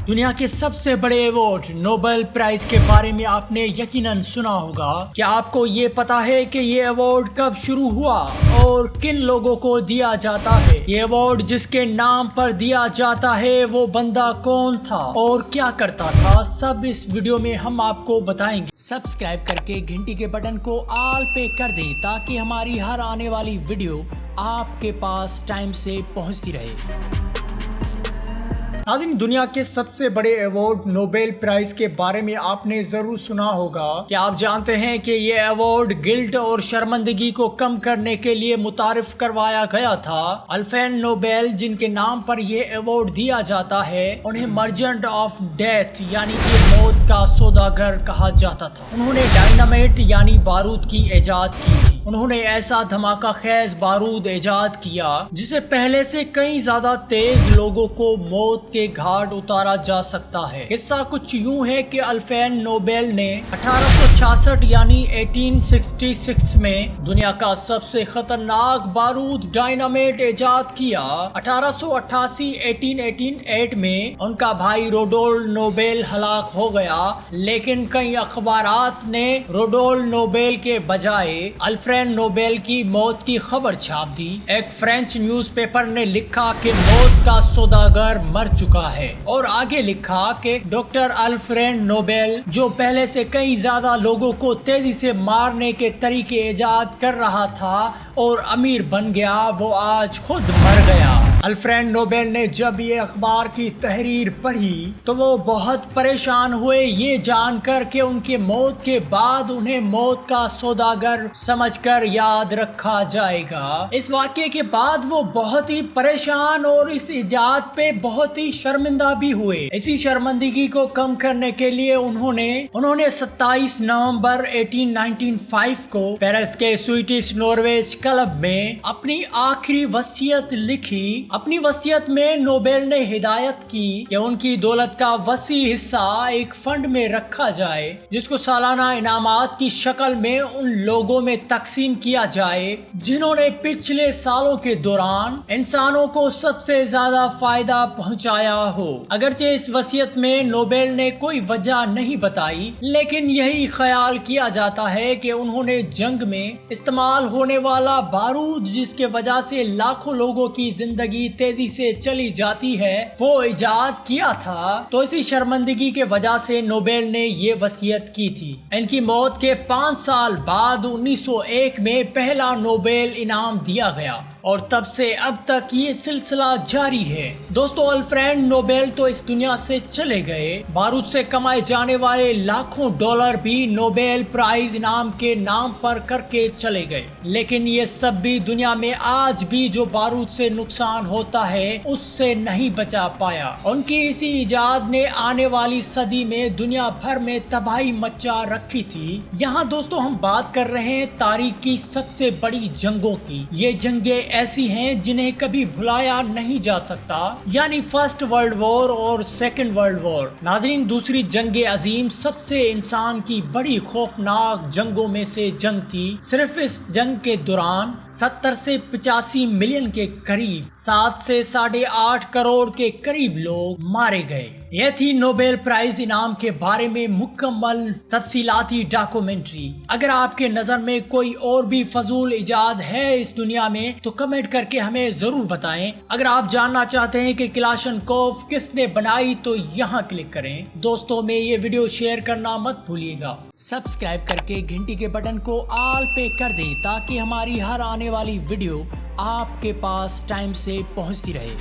دنیا کے سب سے بڑے ایوارڈ نوبل پرائز کے بارے میں آپ نے یقیناً سنا ہوگا۔ کیا آپ کو یہ پتا ہے کہ یہ ایوارڈ کب شروع ہوا اور کن لوگوں کو دیا جاتا ہے؟ یہ ایوارڈ جس کے نام پر دیا جاتا ہے وہ بندہ کون تھا اور کیا کرتا تھا، سب اس ویڈیو میں ہم آپ کو بتائیں گے۔ سبسکرائب کر کے گھنٹی کے بٹن کو آل پہ کر دیں تاکہ ہماری ہر آنے والی ویڈیو آپ کے پاس ٹائم سے پہنچتی رہے۔ ناظرین، دنیا کے سب سے بڑے ایوارڈ نوبل پرائز کے بارے میں آپ نے ضرور سنا ہوگا۔ کیا آپ جانتے ہیں کہ یہ ایوارڈ گلٹ اور شرمندگی کو کم کرنے کے لیے متعارف کروایا گیا تھا؟ الفریڈ نوبل جن کے نام پر یہ ایوارڈ دیا جاتا ہے، انہیں مرچنٹ آف ڈیتھ یعنی کہ موت کا سوداگر کہا جاتا تھا۔ انہوں نے ڈائنامائٹ یعنی بارود کی ایجاد کی تھی۔ انہوں نے ایسا دھماکہ خیز بارود ایجاد کیا جسے پہلے سے کئی زیادہ تیز لوگوں کو موت کے گھاٹ اتارا جا سکتا ہے۔ قصہ کچھ یوں ہے کہ الفریڈ نوبل نے 1866 یعنی 1866 میں دنیا کا سب سے خطرناک بارود ڈائنامائٹ ایجاد کیا۔ 1888 میں ان کا بھائی روڈولف نوبل ہلاک ہو گیا، لیکن کئی اخبارات نے روڈولف نوبل کے بجائے الفریڈ نوبل کی موت کی خبر چھاپ دی۔ ایک فرینچ نیوز پیپر نے لکھا کہ موت کا سوداگر مر چکا ہے، اور آگے لکھا کہ ڈاکٹر الفریڈ نوبل جو پہلے سے کئی زیادہ لوگوں کو تیزی سے مارنے کے طریقے ایجاد کر رہا تھا اور امیر بن گیا، وہ آج خود مر گیا۔ الفریڈ نوبل نے جب یہ اخبار کی تحریر پڑھی تو وہ بہت پریشان ہوئے یہ جان کر کہ ان کے موت کے بعد انہیں موت کا سوداگر سمجھ کر یاد رکھا جائے گا۔ اس واقعے کے بعد وہ بہت ہی پریشان اور اس ایجاد پہ بہت ہی شرمندہ بھی ہوئے۔ اسی شرمندگی کو کم کرنے کے لیے انہوں نے 27 نومبر 1895 کو پیرس کے سویٹش نورویج کلب میں اپنی آخری وصیت لکھی۔ اپنی وصیت میں نوبل نے ہدایت کی کہ ان کی دولت کا وسیع حصہ ایک فنڈ میں رکھا جائے جس کو سالانہ انعامات کی شکل میں ان لوگوں میں تقسیم کیا جائے جنہوں نے پچھلے سالوں کے دوران انسانوں کو سب سے زیادہ فائدہ پہنچایا ہو۔ اگرچہ اس وصیت میں نوبل نے کوئی وجہ نہیں بتائی، لیکن یہی خیال کیا جاتا ہے کہ انہوں نے جنگ میں استعمال ہونے والا بارود جس کے وجہ سے لاکھوں لوگوں کی زندگی تیزی سے چلی جاتی ہے وہ ایجاد کیا تھا، تو اسی شرمندگی کے وجہ سے نوبل نے یہ وصیت کی تھی۔ ان کی موت کے 5 سال بعد 1901 میں پہلا نوبل انعام دیا گیا اور تب سے اب تک یہ سلسلہ جاری ہے۔ دوستو، الفریڈ نوبل تو اس دنیا سے چلے گئے، بارود سے کمائے جانے والے لاکھوں ڈالر بھی نوبل پرائز انعام کے نام پر کر کے چلے گئے، لیکن یہ سب بھی دنیا میں آج بھی جو بارود سے نقصان ہوتا ہے اس سے نہیں بچا پایا۔ ان کی اسی ایجاد نے آنے والی صدی میں دنیا بھر میں تباہی مچا رکھی تھی۔ یہاں دوستو ہم بات کر رہے ہیں تاریخ کی سب سے بڑی جنگوں کی۔ یہ جنگیں ایسی ہیں جنہیں کبھی بھلایا نہیں جا سکتا، یعنی فرسٹ ورلڈ وار اور سیکنڈ ورلڈ وار۔ ناظرین، دوسری جنگ عظیم سب سے انسان کی بڑی خوفناک جنگوں میں سے جنگ تھی۔ صرف اس جنگ کے دوران 70 سے 85 ملین کے قریب 7 سے 8.5 کروڑ کے قریب لوگ مارے گئے۔ یہ تھی نوبل پرائز انعام کے بارے میں مکمل تفصیلاتی ڈاکومنٹری۔ اگر آپ کے نظر میں کوئی اور بھی فضول ایجاد ہے اس دنیا میں تو کمنٹ کر کے ہمیں ضرور بتائیں۔ اگر آپ جاننا چاہتے ہیں کہ کلاشنکوف کس نے بنائی تو یہاں کلک کریں۔ دوستوں میں یہ ویڈیو شیئر کرنا مت بھولیے گا۔ سبسکرائب کر کے گھنٹی کے بٹن کو آل پہ کر دیں تاکہ ہماری ہر آنے والی ویڈیو آپ کے پاس ٹائم سے پہنچتی رہے۔